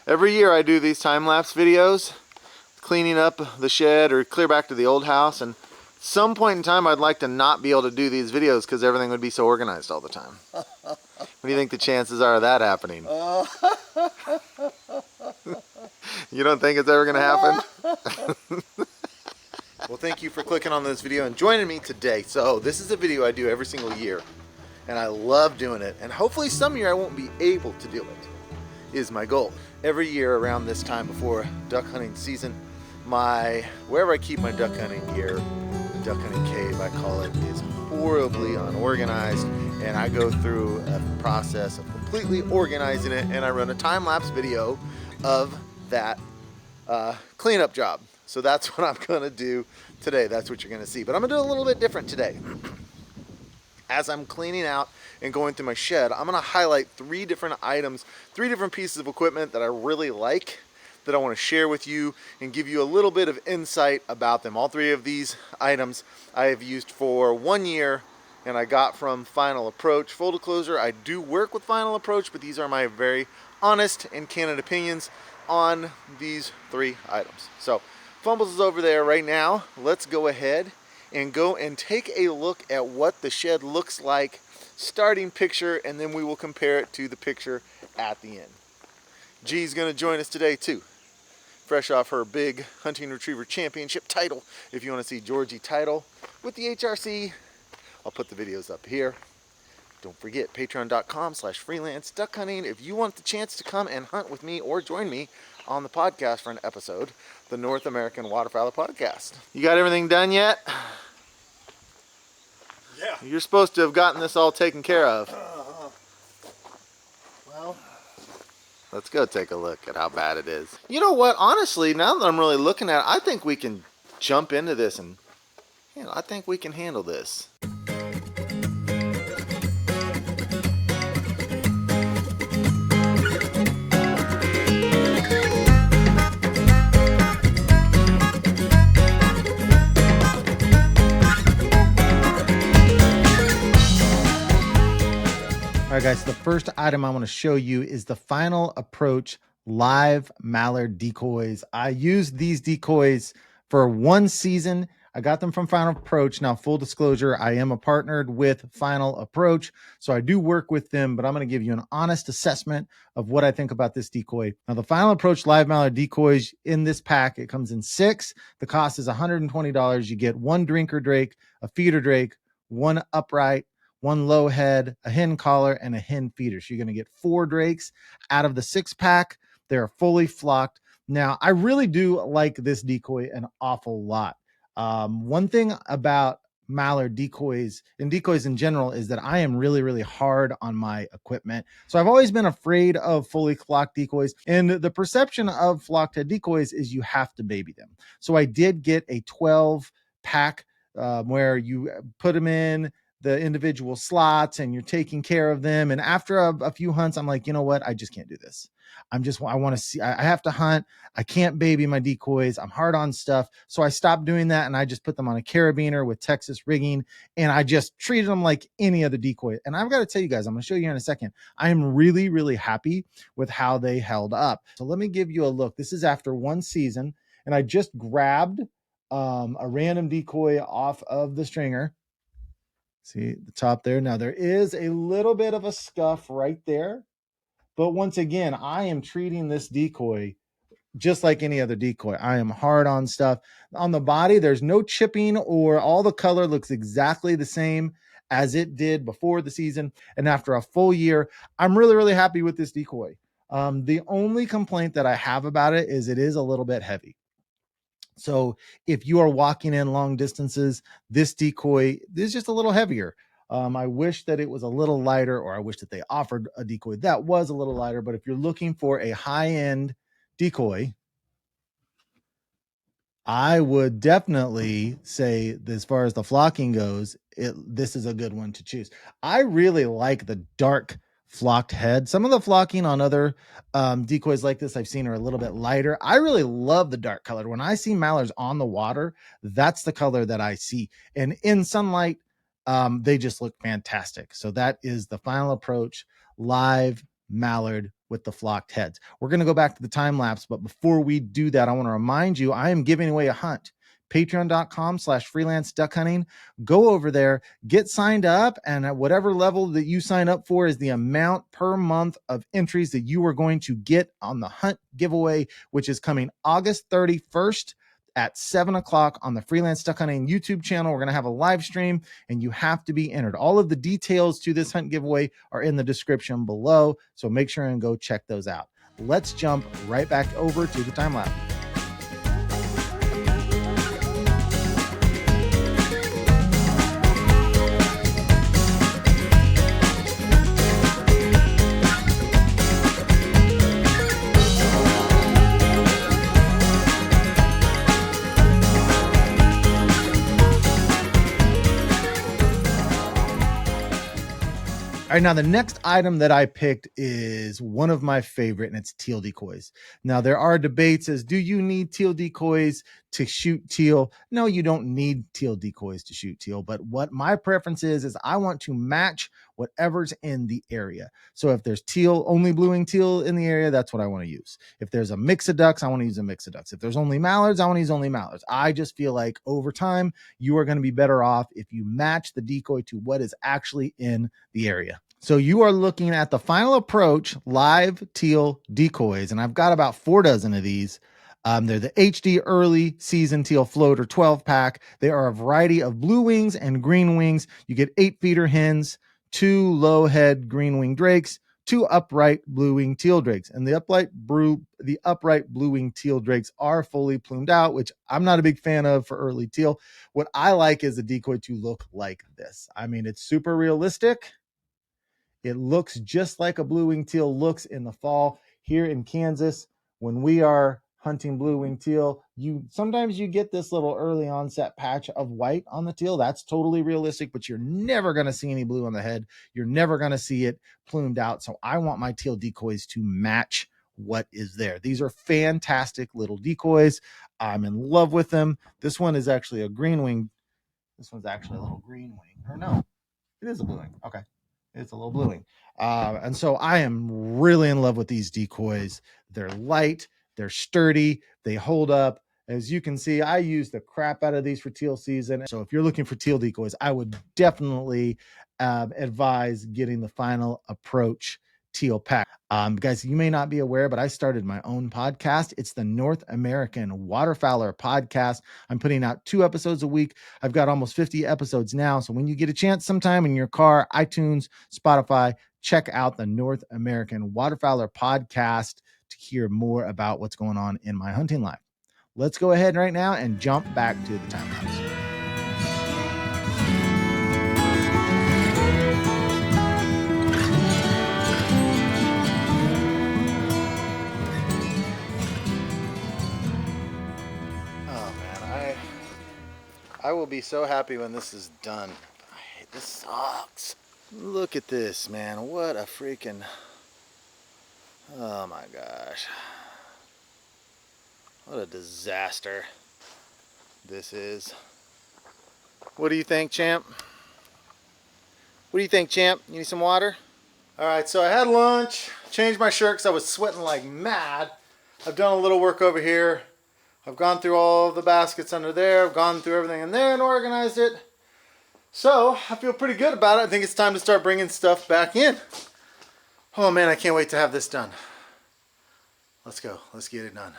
Every year I do these time-lapse videos, cleaning up the shed or clear back to the old house, and some point in time I'd like to not be able to do these videos because everything would be so organized all the time. What do you think the chances are of that happening? You don't think it's ever going to happen? Well, thank you for clicking on this video and joining me today. So this is a video I do every single year, and I love doing it, and hopefully some year I won't be able to do it, is my goal. Every year around this time before duck hunting season, wherever I keep my duck hunting gear, the duck hunting cave I call it, is horribly unorganized, and I go through a process of completely organizing it, and I run a time-lapse video of that cleanup job. So that's what I'm gonna do today. That's what you're gonna see, but I'm gonna do a little bit different today. As I'm cleaning out and going through my shed, I'm gonna highlight 3 different items, 3 different pieces of equipment that I really like, that I wanna share with you and give you a little bit of insight about them. All 3 of these items I have used for 1 year, and I got from Final Approach. Full disclosure, I do work with Final Approach, but these are my very honest and candid opinions on these 3 items. So, Fumbles is over there right now. Let's go ahead and go and take a look at what the shed looks like, starting picture, and then we will compare it to the picture at the end. G's gonna join us today too, fresh off her big hunting retriever championship title. If you want to see Georgie title with the HRC, I'll put the videos up here. Don't forget patreon.com/freelance duck hunting. If you want the chance to come and hunt with me or join me on the podcast for an episode, the North American Waterfowl podcast. You got everything done yet? Yeah. You're supposed to have gotten this all taken care of. Well, let's go take a look at how bad it is. You know what? Honestly, now that I'm really looking at it, I think we can jump into this and, I think we can handle this. All right, guys, the first item I want to show you is the Final Approach live mallard decoys. I used these decoys for 1 season. I got them from Final Approach. Now, full disclosure, I am partnered with Final Approach, so I do work with them, but I'm going to give you an honest assessment of what I think about this decoy. Now, the Final Approach live mallard decoys in this pack, it comes in 6. The cost is $120. You get 1 drinker drake, a feeder drake, 1 upright, 1 low head, a hen collar, and a hen feeder. So you're going to get 4 drakes out of the 6-pack. They're fully flocked. Now, I really do like this decoy an awful lot. One thing about mallard decoys and decoys in general is that I am really, really hard on my equipment. So I've always been afraid of fully flocked decoys. And the perception of flocked head decoys is you have to baby them. So I did get a 12-pack where you put them in the individual slots and you're taking care of them. And after a few hunts, I'm like, you know what? I just can't do this. I want to see, I have to hunt. I can't baby my decoys. I'm hard on stuff. So I stopped doing that. And I just put them on a carabiner with Texas rigging. And I just treated them like any other decoy. And I've got to tell you guys, I'm going to show you in a second. I am really, really happy with how they held up. So let me give you a look. This is after 1 season. And I just grabbed a random decoy off of the stringer. See the top there. Now there is a little bit of a scuff right there, but once again, I am treating this decoy just like any other decoy. I am hard on stuff. On the body, there's no chipping, or all the color looks exactly the same as it did before the season. And after a full year, I'm really, really happy with this decoy. The only complaint that I have about it is a little bit heavy. So if you are walking in long distances, this decoy is just a little heavier. I wish that it was a little lighter, or I wish that they offered a decoy that was a little lighter. But if you're looking for a high-end decoy, I would definitely say, as far as the flocking goes, this is a good one to choose. I really like the dark flocked head. Some of the flocking on other decoys like this I've seen are a little bit lighter. I really love the dark color. When I see mallards on the water, that's the color that I see. And in sunlight, they just look fantastic. So that is the Final Approach live mallard with the flocked heads. We're going to go back to the time lapse, but before we do that, I want to remind you, I am giving away a hunt. Patreon.com/freelance duck hunting. Go over there, get signed up, and at whatever level that you sign up for is the amount per month of entries that you are going to get on the hunt giveaway, which is coming August 31st at 7 o'clock on the Freelance Duck Hunting YouTube channel. We're going to have a live stream, and you have to be entered. All of the details to this hunt giveaway are in the description below, so make sure and go check those out. Let's jump right back over to the time lapse. All right, now the next item that I picked is one of my favorite, and it's teal decoys. Now, there are debates as, do you need teal decoys to shoot teal? No, you don't need teal decoys to shoot teal, but what my preference is I want to match whatever's in the area. So if there's teal, only blue-winged teal in the area, that's what I want to use. If there's a mix of ducks, I want to use a mix of ducks. If there's only mallards, I want to use only mallards. I just feel like over time, you are going to be better off if you match the decoy to what is actually in the area. So you are looking at the Final Approach live teal decoys, and I've got about 4 dozen of these. They're the HD early season teal floater 12 pack. They are a variety of blue wings and green wings. You get 8 feeder hens, 2 low head green wing drakes, 2 upright blue wing teal drakes, and the upright blue wing teal drakes are fully plumed out, which I'm not a big fan of for early teal. What I like is a decoy to look like this. I mean, it's super realistic. It looks just like a blue-winged teal looks in the fall here in Kansas. When we are hunting blue-winged teal, sometimes you get this little early onset patch of white on the teal. That's totally realistic, but you're never going to see any blue on the head. You're never going to see it plumed out. So I want my teal decoys to match what is there. These are fantastic little decoys. I'm in love with them. This one is actually a green wing. This one's actually a little green wing. Or no, it is a blue wing. Okay. It's a little bluing. And so I am really in love with these decoys. They're light, they're sturdy, they hold up. As you can see, I use the crap out of these for teal season. So if you're looking for teal decoys, I would definitely advise getting the Final Approach teal pack. Guys, you may not be aware, but I started my own podcast. It's the North American Waterfowler podcast. I'm putting out 2 episodes a week. I've got almost 50 episodes now. So when you get a chance sometime in your car, iTunes, Spotify, check out the North American Waterfowler podcast to hear more about what's going on in my hunting life. Let's go ahead right now and jump back to the time lapse. I will be so happy when this is done. This sucks. Look at this, man. What a freaking... Oh my gosh. What a disaster this is. What do you think, champ? What do you think, champ? You need some water? All right, so I had lunch, changed my shirt because I was sweating like mad. I've done a little work over here. I've gone through all the baskets under there. I've gone through everything in there and organized it. So I feel pretty good about it. I think it's time to start bringing stuff back in. Oh man, I can't wait to have this done. Let's go. Let's get it done.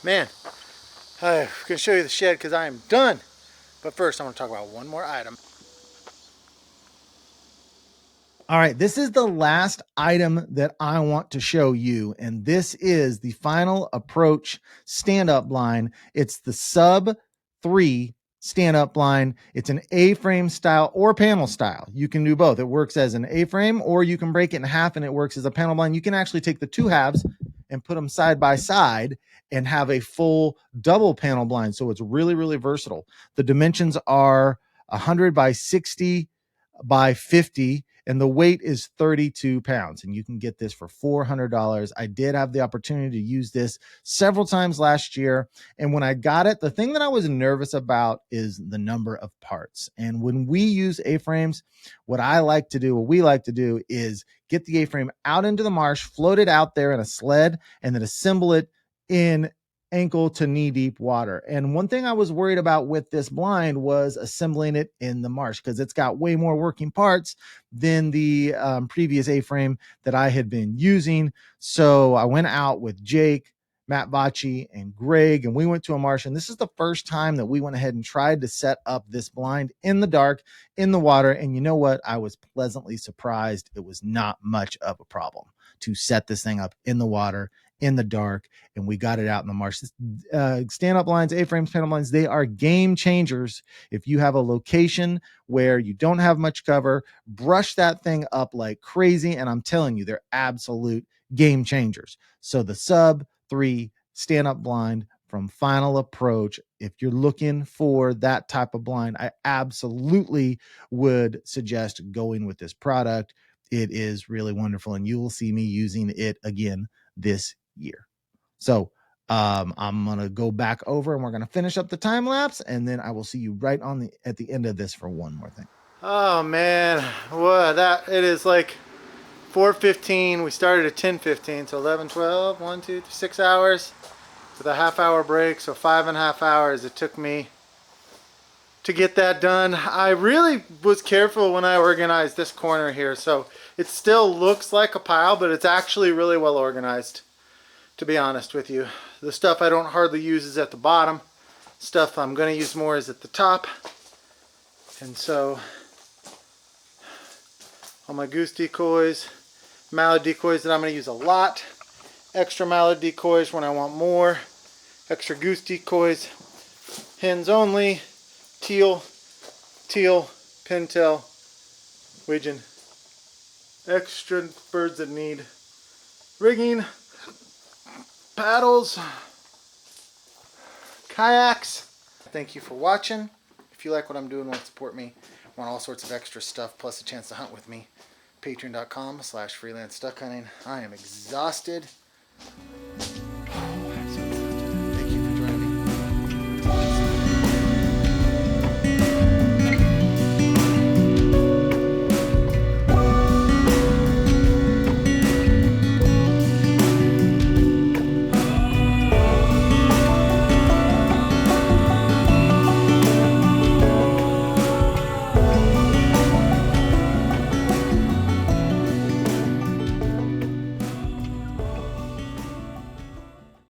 Man, I'm going to show you the shed because I am done. But first, I want to talk about one more item. All right, this is the last item that I want to show you, and this is the Final Approach stand-up blind. It's the S.U.B 3 stand-up blind. It's an A-frame style or panel style. You can do both. It works as an A-frame, or you can break it in half and it works as a panel blind. You can actually take the two halves and put them side by side and have a full double panel blind. So it's really, really versatile. The dimensions are 100 by 60 by 50, and the weight is 32 pounds, and you can get this for $400. I did have the opportunity to use this several times last year, and when I got it, the thing that I was nervous about is the number of parts. And when we use A-frames, what we like to do is get the A-frame out into the marsh, float it out there in a sled, and then assemble it in ankle to knee deep water. And one thing I was worried about with this blind was assembling it in the marsh, because it's got way more working parts than the previous A-frame that I had been using. So I went out with Jake, Matt Bocci, and Greg, and we went to a marsh, and this is the first time that we went ahead and tried to set up this blind in the dark, in the water. And you know what? I was pleasantly surprised. It was not much of a problem to set this thing up in the water, in the dark, and we got it out in the marsh. Stand-up blinds, A-frames, panel blinds, they are game changers. If you have a location where you don't have much cover, brush that thing up like crazy, and I'm telling you, they're absolute game changers. So the Sub 3 stand-up blind from Final Approach, if you're looking for that type of blind, I absolutely would suggest going with this product. It is really wonderful, and you will see me using it again this year. So I'm going to go back over and we're going to finish up the time lapse, and then I will see you right at the end of this for one more thing. Oh man, what it is like 4:15. We started at 10:15, so 11, 12, 1, 2, 3, 6 hours with a half-hour break, so 5.5 hours it took me to get that done. I really was careful when I organized this corner here, so it still looks like a pile, but it's actually really well organized, to be honest with you. The stuff I don't hardly use is at the bottom. Stuff I'm going to use more is at the top. And so all my goose decoys, mallard decoys that I'm going to use a lot, extra mallard decoys when I want more, extra goose decoys, hens only, teal, pintail, widgeon, extra birds that need rigging, paddles, kayaks. Thank you for watching. If you like what I'm doing, want to support me, want all sorts of extra stuff plus a chance to hunt with me, patreon.com/freelance duck hunting. I am exhausted.